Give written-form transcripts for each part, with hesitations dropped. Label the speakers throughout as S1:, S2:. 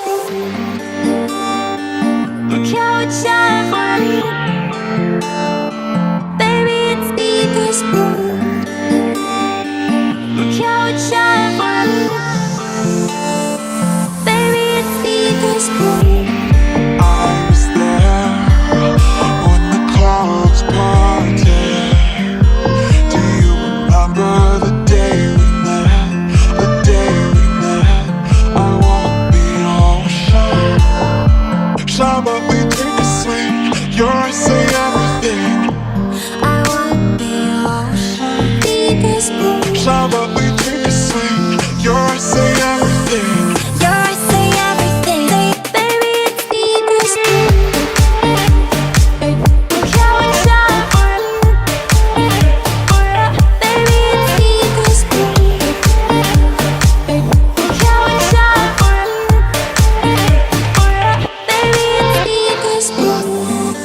S1: Look how it shines. Baby, it's deepest blue. Look how it shines. Baby, it's deepest blue.
S2: I was there when the clouds parted. Do you remember the day we met? The day we met. I walked the ocean. Shine, but we take a swing. Yours say everything.
S1: I want the ocean, deepest blue.
S2: Shine, but we take a swing. Yours say everything.
S1: Yours say everything. Baby, it's deepest blue. Look how it shines. Baby, it's deepest blue. Look how it shines. Baby, it's deepest blue.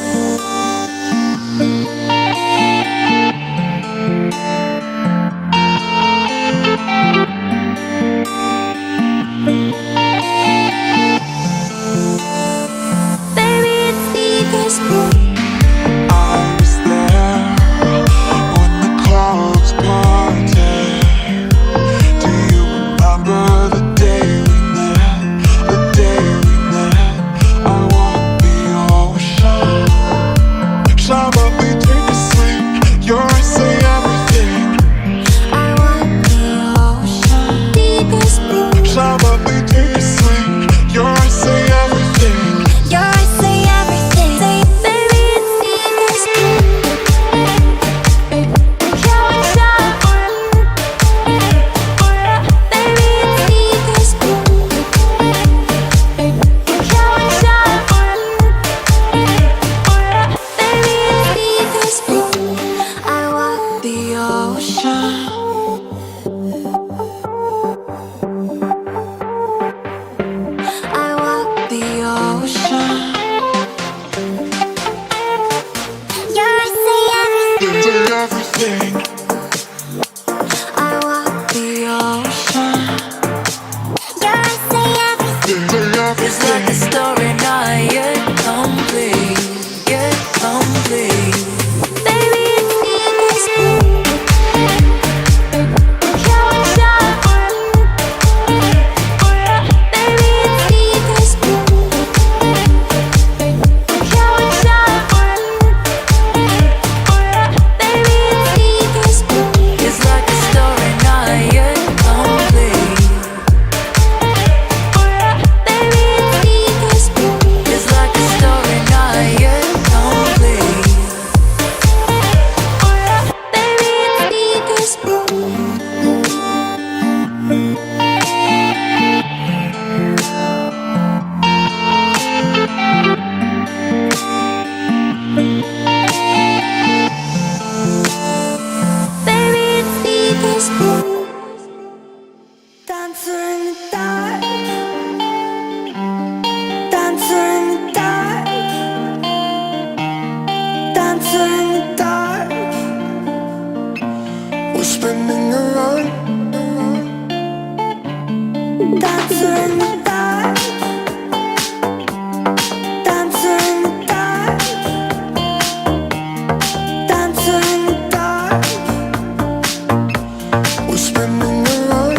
S1: Baby, it's deepest blue.
S2: I was there when the clouds parted. Do you remember the day we met? The day we met. I walked the ocean. Shine, but we take a swing. Yours say everything.
S1: I want the ocean, deepest blue.
S2: Shine, but we take a swing. Yours say everything.
S1: Yours say everything. Baby, it's deepest blue. Look how it shines. Baby, it's deepest blue. Look how it shines. Baby, it's deepest blue. I walk the ocean. I walk the ocean. Yours say everything.
S2: Say everything.
S1: I walk the ocean. Yours say everything.
S2: Say
S1: It's like a
S2: everything.
S1: story not yet complete. Yet complete. Baby, it's deepest blue. Look how it shines. Baby, it's deepest blue. Look how it shines. Baby, it's deepest blue. It's like a story not yet complete. Baby, it's deepest blue. It's like a story not yet complete. Baby, it's deepest blue. Baby, it's deepest blue. Dancer in the dark. Dancer in the dark. Dancer in the dark.
S2: We're spinning around.
S1: Dancer in the dark. Dancer in the dark. Dancer in the dark.
S2: We're spinning around.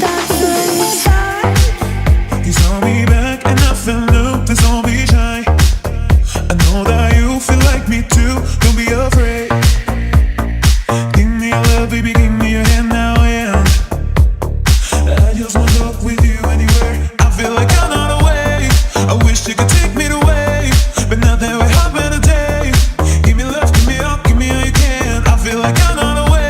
S1: Dancer in the dark.
S3: You saw me back and I felt new, please don't be shy. I know that you feel like me too, don't be afraid. Give me your love, baby, give me your hand now, yeah. I just wanna talk with you anywhere. I feel like I'm not away. I wish you could take me away, but now that we're having a day. Give me love, give me all you can. I feel like I'm not away.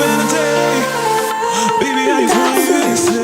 S3: vanity. Baby, I just want you to say.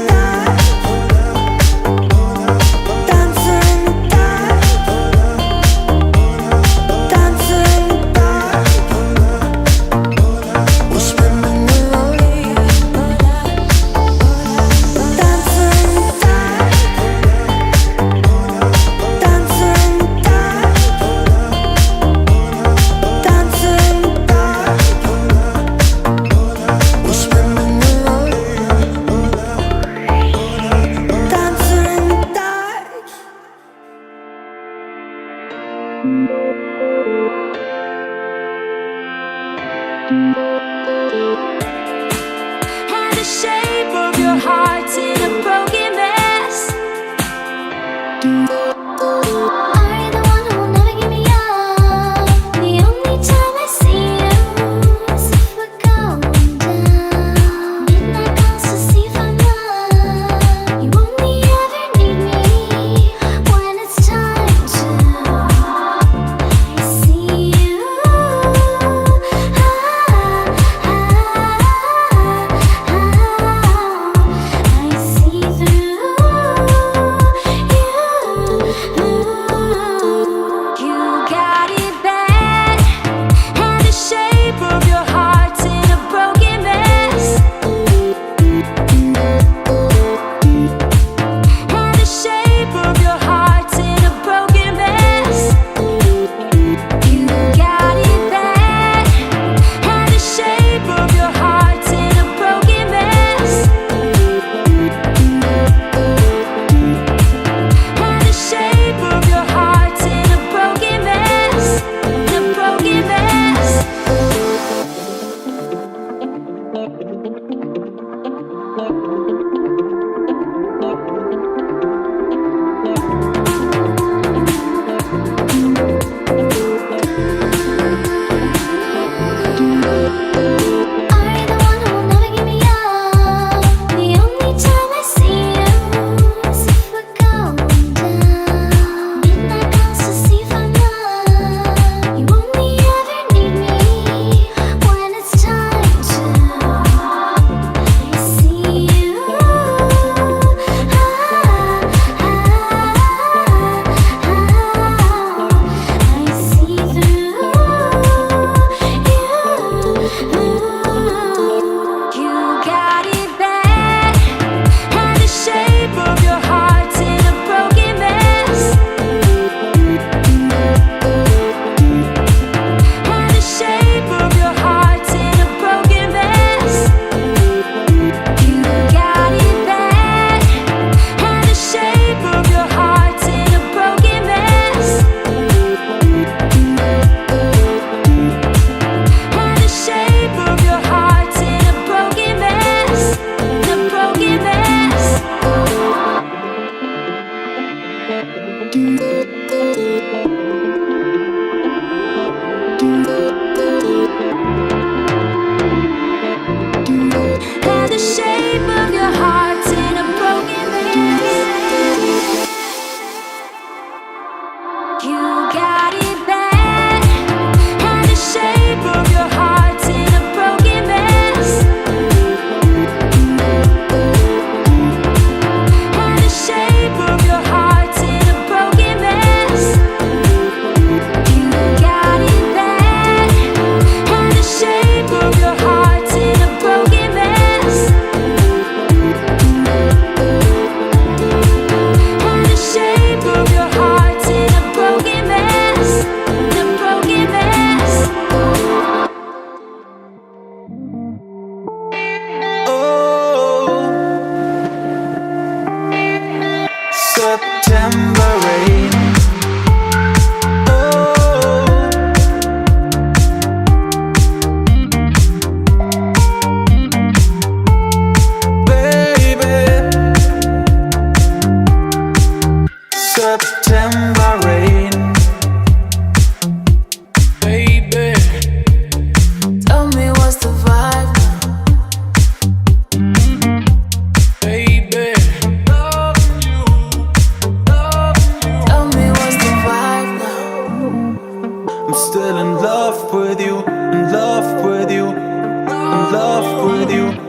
S1: And the shape of your heart's in a broken mess. Are you the one who will never give me up? The only time I see you is if we're going down. Midnight calls to see if I'm up. You only ever need me when it's time to. I see you. I see through you. You got it bad, and the shape of your heart's in a broken mess. And the shape of your heart's in a broken mess. You got it bad, and the shape of your heart's in a broken mess. And the shape of your heart's in a broken mess. The broken mess. Are you the one who will never give me up? The only time I see you is if we're going down. Midnight calls to see if I'm up. You only ever need me when it's time to.
S3: with you.